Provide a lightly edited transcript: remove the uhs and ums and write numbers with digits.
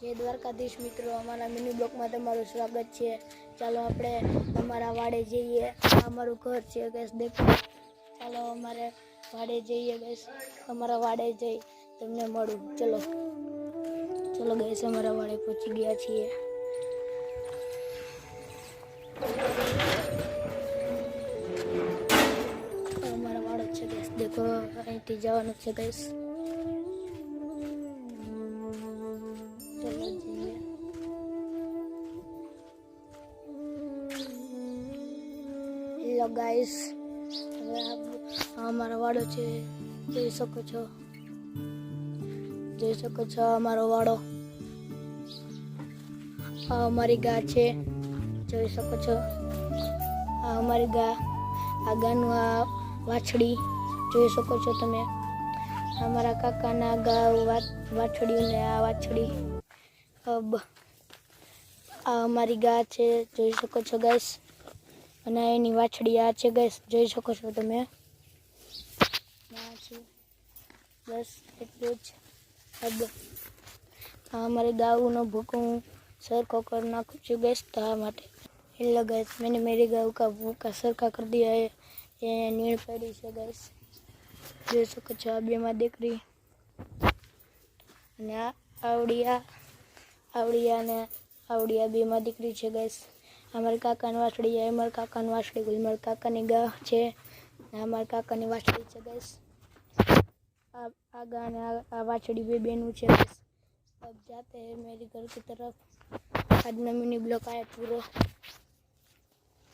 जय द्वारकाधीश मित्रों, अमरा mini block में तमारुं स्वागत है। चलो आपणे अमरा वाड़े जईए। अमरुं घर छे गाइस, देखो। चलो अमरे वाड़े जईए गाइस। अमरा वाड़े जई तमने मळुं। चलो चलो गाइस, अमरा वाड़े पहोंची गया छीए। अमरा वाड़ो छे गाइस, देखो અહીંથી જવાનું છે गाइस। चलो जईए। हेलो गाइस, હવે અમારો વાડો છે, જોઈ શકો છો અમારો વાડો। આ અમારી ગા છે, જોઈ શકો છો। આ અમારી ગા, આ ગાનું આ વાછડી જોઈ શકો છો તમે। અમારા કાકાના ગા વાછડી ને આ વાછડી। अब આ અમારી ગા છે, જોઈ શકો છો ગાઈસ। અને એની વાછડી આ છે ગાઈસ, જોઈ શકો છો તમે। बस એટલું જ। अब આ અમારી गाऊ भूको सरखो कर नाखूं छुं गाइस, ता माटे। हेलो गाइस, मैंने मेरी गाऊ का भूका सरखा कर दिया है। ये नीण पड़ी है गाइस, જોઈ શકો છો। આ બેમાં દીકરી અને આવડિયા બેમાં દીકરી છે ગાઈસ। અમારા કાકાની વાછડી છે, અમારા કાકાની વાછડી, અમારા કાકાની ગા છે, અમારા કાકાની વાછડી છે गाइस। आ गा ने आ वाछड़ी बे बेनू छे गाइस। अब जाते हैं मेरे घर की तरफ। आज मिनी ब्लॉग आया पूरा।